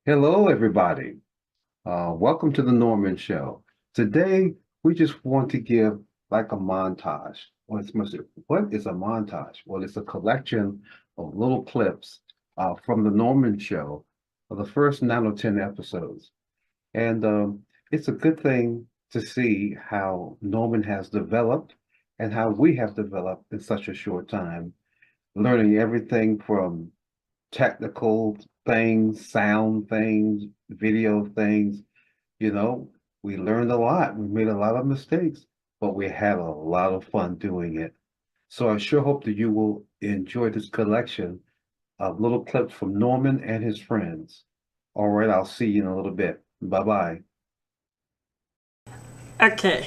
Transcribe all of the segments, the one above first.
Hello, everybody. Welcome to the Norman Show. Today, we just want to give like a montage. What is a montage? Well, it's a collection of little clips from the Norman Show of the first 9 or 10 episodes. And it's a good thing to see how Norman has developed and how we have developed in such a short time, learning everything from technical things, sound things, video things. You know, we learned a lot. We made a lot of mistakes, but we had a lot of fun doing it. So I sure hope that you will enjoy this collection of little clips from Norman and his friends. All right, I'll see you in a little bit. Bye bye. Okay,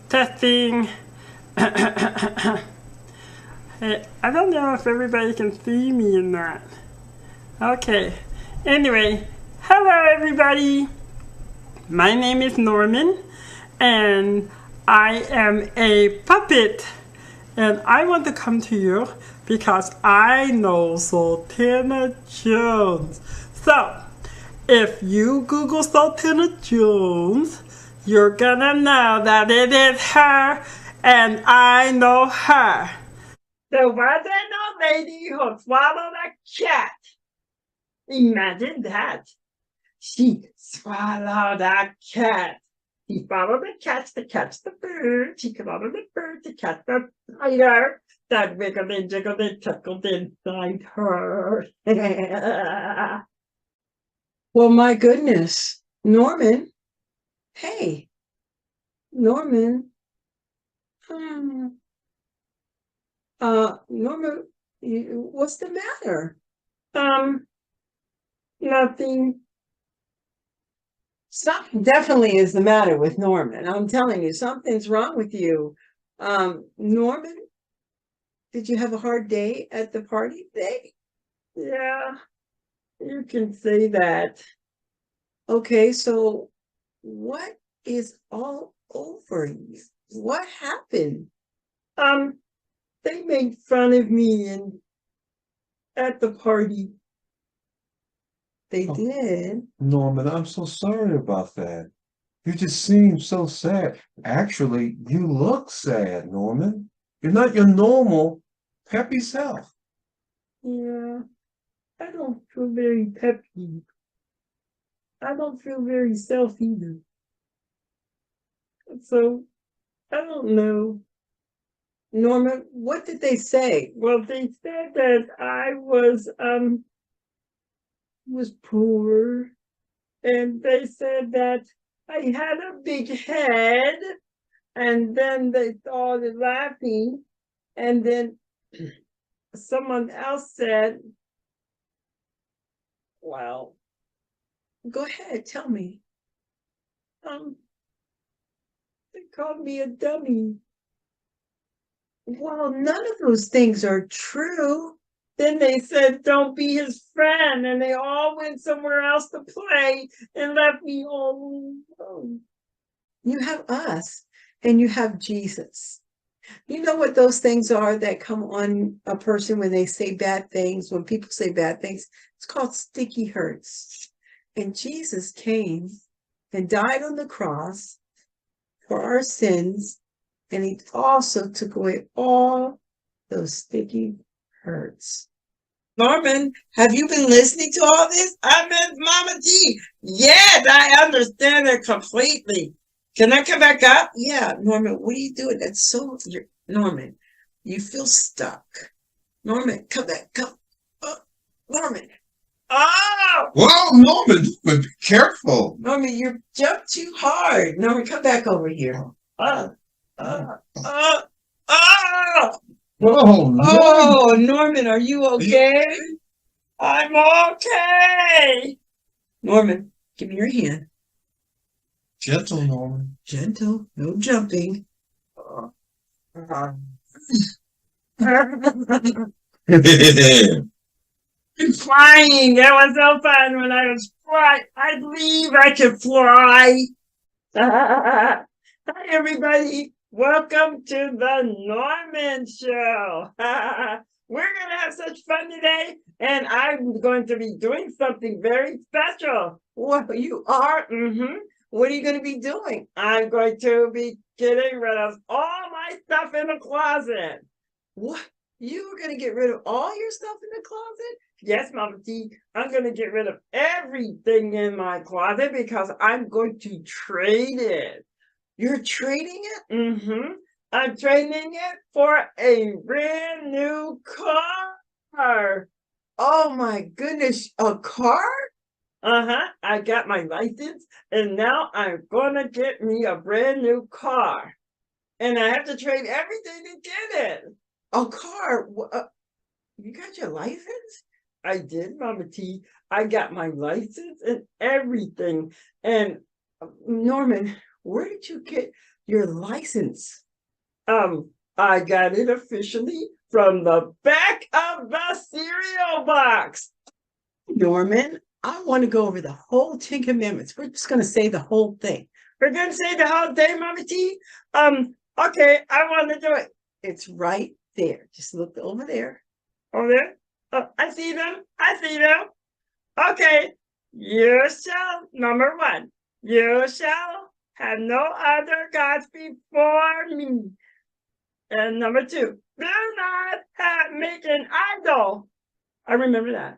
testing. Hey, I don't know if everybody can see me or not. Okay, anyway, hello everybody. My name is Norman, and I am a puppet. And I want to come to you because I know Sultana Jones. So, if you Google Sultana Jones, you're gonna know that it is her, and I know her. There was an old lady who swallowed a cat. Imagine that. She swallowed a cat. She swallowed the cat to catch the bird. She swallowed the bird to catch the spider that wiggled and jiggled and tickled inside her. Well, my goodness. Norman. Hey, Norman. Hmm. Norman, what's the matter? Nothing. Something definitely is the matter with Norman. I'm telling you, something's wrong with you. Norman, did you have a hard day at the party today? Yeah, you can say that. Okay, so what is all over you? What happened? They made fun of me and at the party. They Oh, did. Norman, I'm so sorry about that. You just seem so sad. Actually, you look sad, Norman. You're not your normal, peppy self. Yeah, I don't feel very peppy. I don't feel very self either. So I don't know. Norman, what did they say? Well, they said that I was poor, and they said that I had a big head, and then they started laughing, and then someone else said, well, Go ahead, tell me. um, they called me a dummy. Well, none of those things are true. Then they said, don't be his friend. And they all went somewhere else to play and left me all alone. You have us and you have Jesus. You know what those things are that come on a person when they say bad things, when people say bad things? It's called sticky hurts. And Jesus came and died on the cross for our sins, and he also took away all those sticky hurts. Norman, have you been listening to all this? I meant Mama G. Yes, I understand it completely. Can I come back up? Yeah, Norman, what are you doing? That's so, Norman, you feel stuck. Norman, come back, come. Norman. Oh! Whoa, Norman, be careful. Norman, you jumped too hard. Norman, come back over here. Uh, uh, uh, uh, Whoa, Norman. Oh, Norman, are you okay? I'm okay. Norman, give me your hand. Gentle, Norman. Gentle, no jumping. I'm flying. That was so fun when I was flying. I believe I can fly. Hi, everybody. Welcome to the Norman Show. we're going to have such fun today, and I'm going to be doing something very special. Well, you are. Mm-hmm. What are you going to be doing? I'm going to be getting rid of all my stuff in the closet. What? You were going to get rid of all your stuff in the closet? Yes, Mama T, I'm going to get rid of everything in my closet because I'm going to trade it. You're trading it? Mm-hmm. I'm trading it for a brand new car. Oh my goodness, a car? Uh-huh. I got my license and now I'm gonna get me a brand new car. And I have to trade everything to get it. A car? You got your license? I did, Mama T. I got my license and everything. And Norman, where did you get your license? I got it officially from the back of the cereal box. Norman, I want to go over the whole 10 Commandments. We're just going to say the whole thing. We're going to say the whole thing, Mama T? Okay, I want to do it. It's right there. Just look over there. Over there? Oh, I see them. I see them. Okay. You shall, number 1, you shall have no other gods before me. And number 2, do not make an idol. I remember that.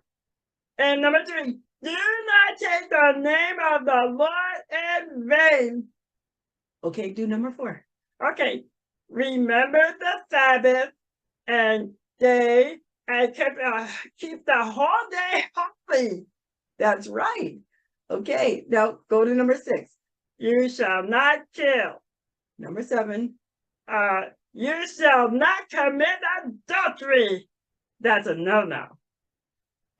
And number 3, do not take the name of the Lord in vain. Okay, do number 4. Okay, remember the Sabbath and day and keep the whole day holy. That's right. Okay, now go to number 6. You shall not kill. Number 7. You shall not commit adultery. That's a no-no.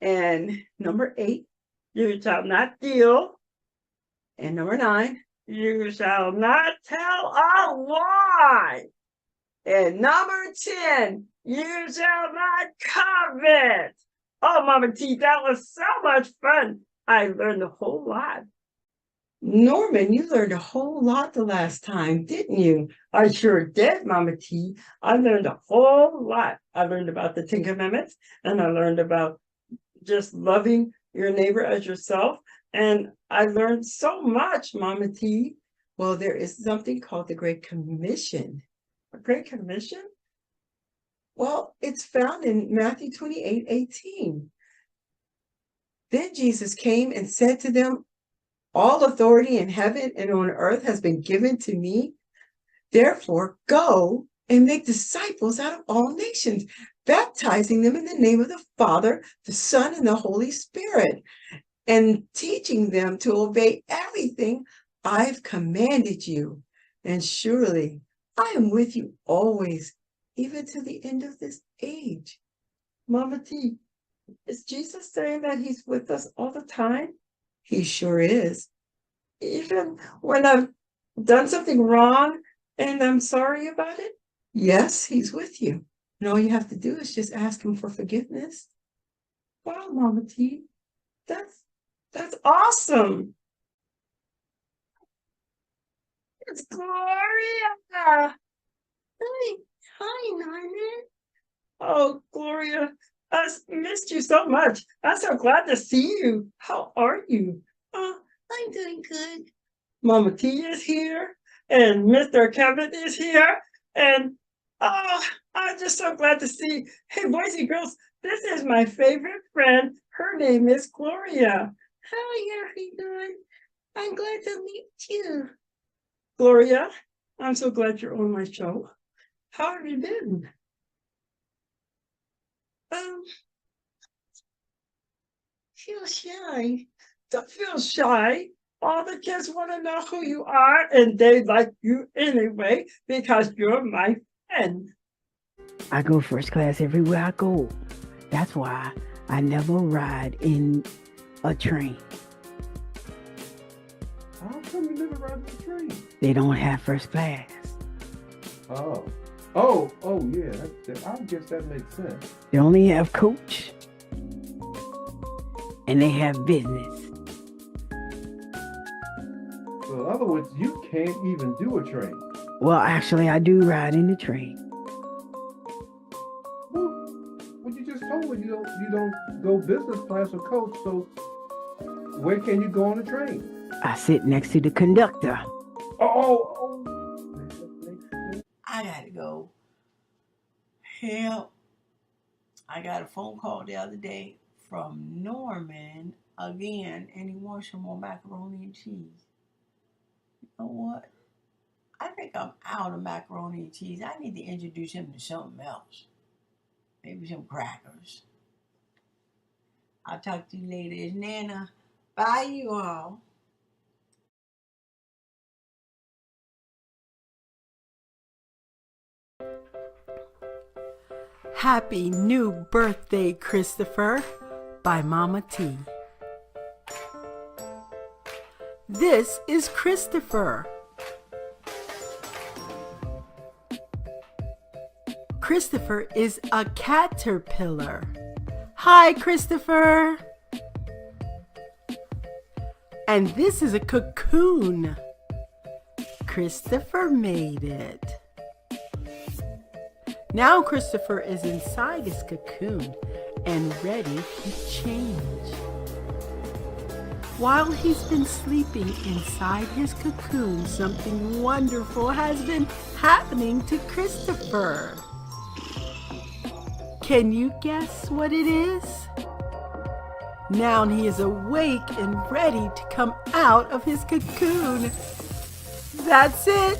And number 8. You shall not steal. And number 9. You shall not tell a lie. And number 10. You shall not covet. Oh, Mama T, that was so much fun. I learned a whole lot. Norman, you learned a whole lot the last time, didn't you? I sure did, Mama T. I learned a whole lot. I learned about the 10 Commandments, and I learned about just loving your neighbor as yourself. And I learned so much, Mama T. Well, there is something called the Great Commission. A Great Commission? Well, it's found in Matthew 28:18. Then Jesus came and said to them, all authority in heaven and on earth has been given to me. Therefore, go and make disciples out of all nations, baptizing them in the name of the Father, the Son, and the Holy Spirit, and teaching them to obey everything I've commanded you. And surely I am with you always, even to the end of this age. Mama T, is Jesus saying that he's with us all the time? He sure is. Even when I've done something wrong and I'm sorry about it? Yes, he's with you. And all you have to do is just ask him for forgiveness. Wow, Mama T, that's awesome. It's Gloria. Hi, Norman. Oh, Gloria, I missed you so much. I'm so glad to see you. How are you? Oh, I'm doing good. Mama T is here, and Mr. Kevin is here, and I'm just so glad to see. Hey, boys and girls, this is my favorite friend. Her name is Gloria. Hi, everyone. I'm glad to meet you. Gloria, I'm so glad you're on my show. How have you been? Feel shy. Don't feel shy. All the kids want to know who you are, and they like you anyway because you're my friend. I go first class everywhere I go. That's why I never ride in a train. How come you never ride the train? They don't have first class. Oh, yeah. I guess that makes sense. They only have coach. And they have business. So in other words, you can't even do a train. Well, actually, I do ride in the train. don't go business class or coach, so where can you go on the train? I sit next to the conductor. Oh. I gotta go. Help. I got a phone call the other day from Norman again, and he wants some more macaroni and cheese. You know what? I think I'm out of macaroni and cheese. I need to introduce him to something else. Maybe some crackers. I'll talk to you later. It's Nana. Bye, you all. Happy New Birthday, Christopher, by Mama T. This is Christopher. Christopher is a caterpillar. Hi, Christopher. And this is a cocoon. Christopher made it. Now Christopher is inside his cocoon and ready to change. While he's been sleeping inside his cocoon, something wonderful has been happening to Christopher. Can you guess what it is? Now he is awake and ready to come out of his cocoon. That's it.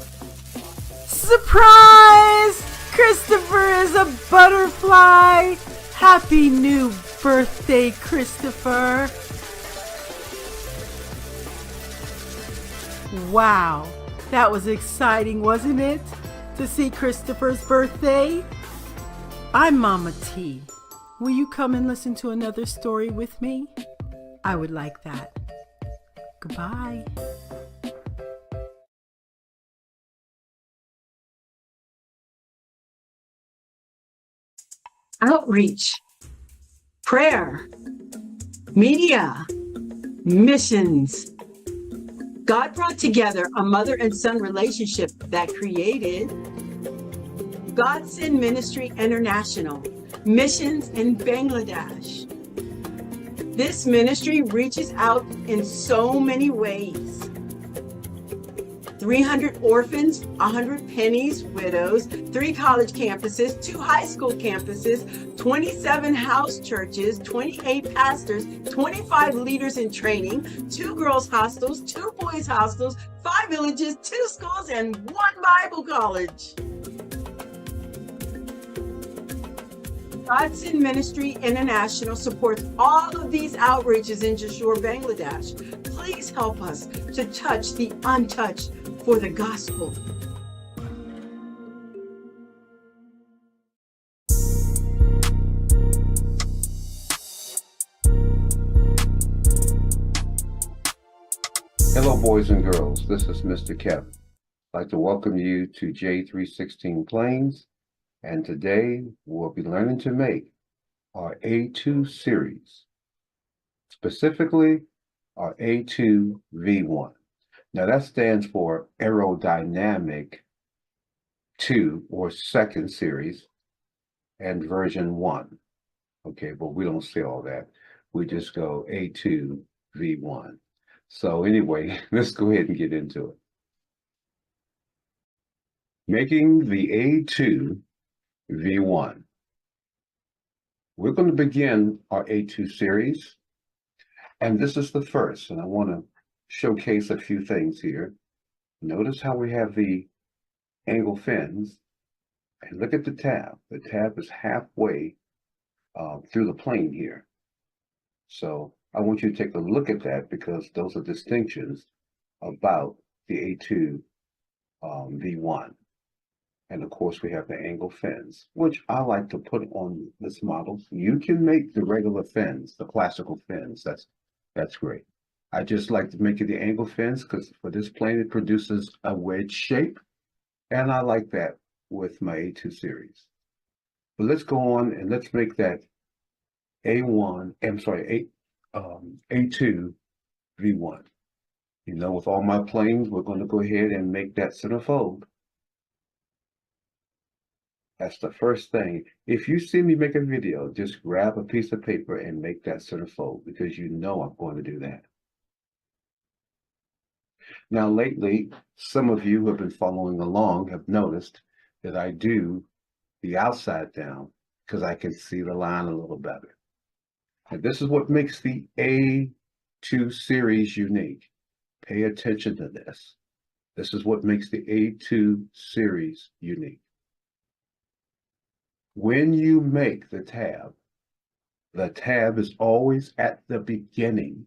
Surprise! Christopher is a butterfly. Happy new birthday, Christopher. Wow, that was exciting, wasn't it? To see Christopher's birthday? I'm Mama T. Will you come and listen to another story with me? I would like that. Goodbye. Outreach, prayer, media, missions. God brought together a mother and son relationship that created God Send Ministry International, missions in Bangladesh. This ministry reaches out in so many ways. 300 orphans, 100 pennies, widows, 3 college campuses, 2 high school campuses, 27 house churches, 28 pastors, 25 leaders in training, 2 girls hostels, 2 boys hostels, 5 villages, 2 schools, and 1 Bible college. God Send Ministry International supports all of these outreaches in Jashore, Bangladesh. Please help us to touch the untouched for the gospel. Hello, boys and girls. This is Mr. Kevin. I'd like to welcome you to J316 Plains. And today we'll be learning to make our A2 series, specifically our A2 V1. Now that stands for Aerodynamic 2 or second series and version 1. Okay, but we don't say all that. We just go A2 V1. So anyway, let's go ahead and get into it. Making the A2 V1. We're going to begin our A2 series, and this is the first, and I want to showcase a few things here. Notice how we have the angle fins, and look at the tab. The tab is halfway through the plane here. So I want you to take a look at that because those are distinctions about the A2 V1. And of course, we have the angle fins, which I like to put on this model. You can make the regular fins, the classical fins. That's great. I just like to make it the angle fins because for this plane, it produces a wedge shape. And I like that with my A2 series. But let's go on and let's make that A2 V1. You know, with all my planes, we're going to go ahead and make that centerfold. That's the first thing. If you see me make a video, just grab a piece of paper and make that centerfold because you know I'm going to do that. Now, lately, some of you who have been following along have noticed that I do the outside down because I can see the line a little better. And this is what makes the A2 series unique. Pay attention to this. This is what makes the A2 series unique. When you make the tab is always at the beginning.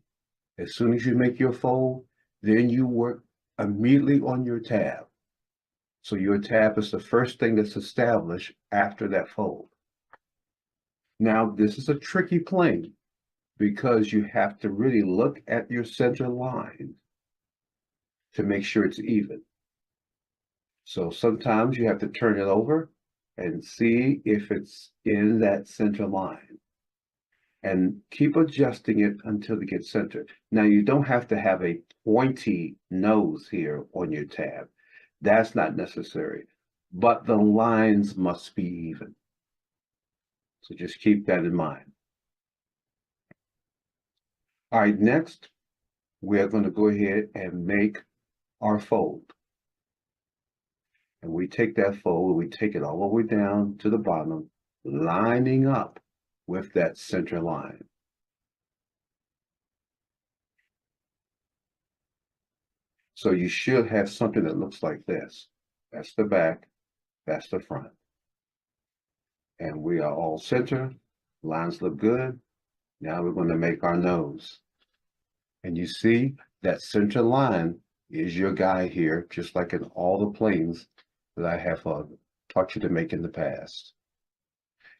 As soon as you make your fold, then you work immediately on your tab. So your tab is the first thing that's established after that fold. Now, this is a tricky plane because you have to really look at your center line to make sure it's even. So sometimes you have to turn it over and see if it's in that center line. And keep adjusting it until it gets centered. Now, you don't have to have a pointy nose here on your tab. That's not necessary, but the lines must be even. So just keep that in mind. All right, next, we are going to go ahead and make our fold. And we take that fold, we take it all the way down to the bottom, lining up with that center line. So you should have something that looks like this. That's the back, that's the front. And we are all center, lines look good. Now we're going to make our nose. And you see that center line is your guide here, just like in all the planes that I have taught you to make in the past.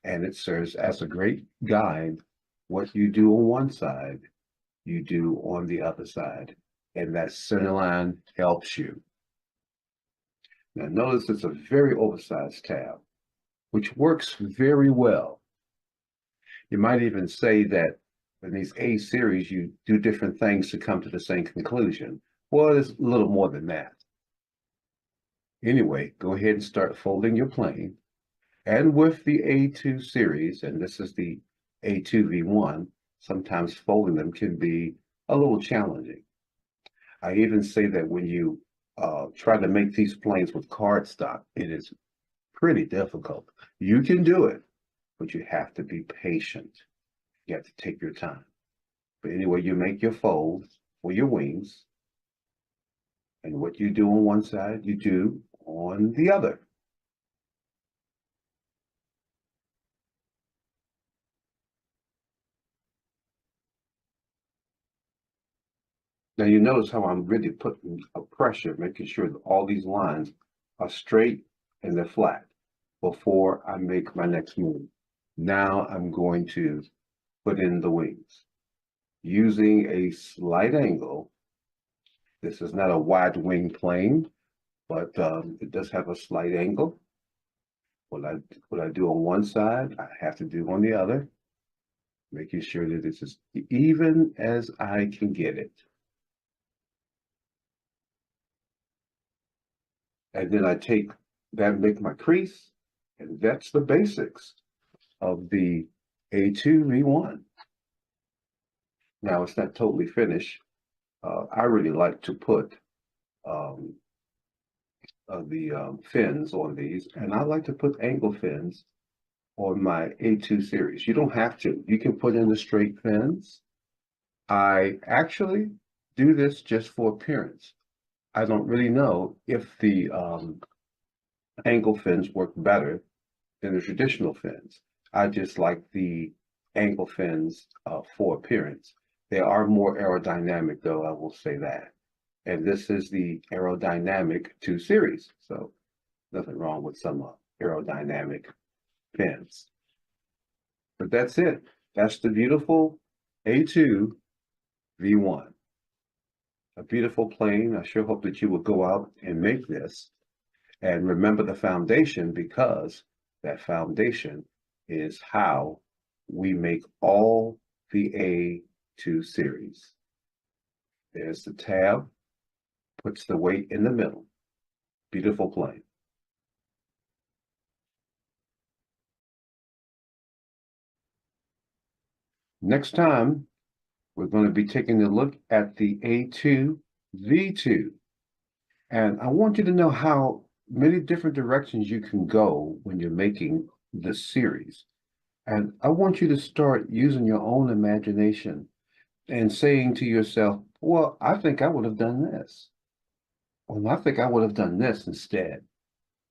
And it serves as a great guide. What you do on one side, you do on the other side. And that center line helps you. Now notice it's a very oversized tab, which works very well. You might even say that in these A series, you do different things to come to the same conclusion. Well, it's a little more than that. Anyway, go ahead and start folding your plane. And with the A2 series, and this is the A2V1, sometimes folding them can be a little challenging. I even say that when you try to make these planes with cardstock, it is pretty difficult. You can do it, but you have to be patient. You have to take your time. But anyway, you make your folds for your wings. And what you do on one side, you do on the other. Now you notice how I'm really putting a pressure, making sure that all these lines are straight and they're flat before I make my next move. Now I'm going to put in the wings using a slight angle. This is not a wide wing plane, but it does have a slight angle. What I do on one side, I have to do on the other, making sure that it's as even as I can get it. And then I take that and make my crease, and that's the basics of the A2V1. Now it's not totally finished. I really like to put the fins on these, and I like to put angle fins on my A2 series. You don't have to. You can put in the straight fins. I actually do this just for appearance. I don't really know if the angle fins work better than the traditional fins. I just like the angle fins for appearance. They are more aerodynamic, though, I will say that. And this is the aerodynamic 2 series. So nothing wrong with some aerodynamic fins. But that's it. That's the beautiful A2 V1. A beautiful plane. I sure hope that you will go out and make this. And remember the foundation, because that foundation is how we make all the A2 series. There's the tab, puts the weight in the middle. Beautiful plane. Next time, we're going to be taking a look at the A2V2. And I want you to know how many different directions you can go when you're making this series. And I want you to start using your own imagination and saying to yourself, well, I think I would have done this. Well, I think I would have done this instead.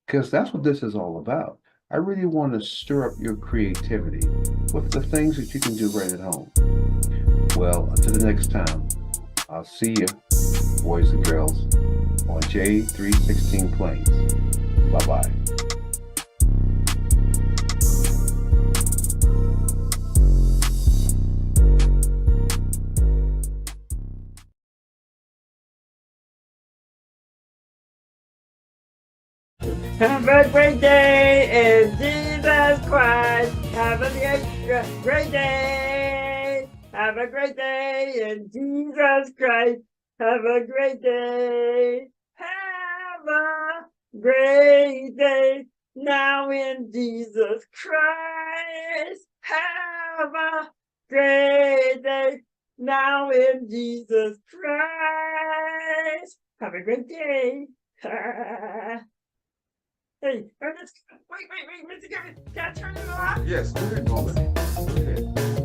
Because that's what this is all about. I really want to stir up your creativity with the things that you can do right at home. Well, until the next time, I'll see you, boys and girls, on J316 Plains. Bye-bye. Have a great day in Jesus Christ. Have a great day. Have a great day in Jesus Christ. Have a great day. Have a great day now in Jesus Christ. Have a great day now in Jesus Christ. Have a great day. Hey, wait, Mr. Kevin, can I turn it off? Yes, go ahead, Norman. Go ahead.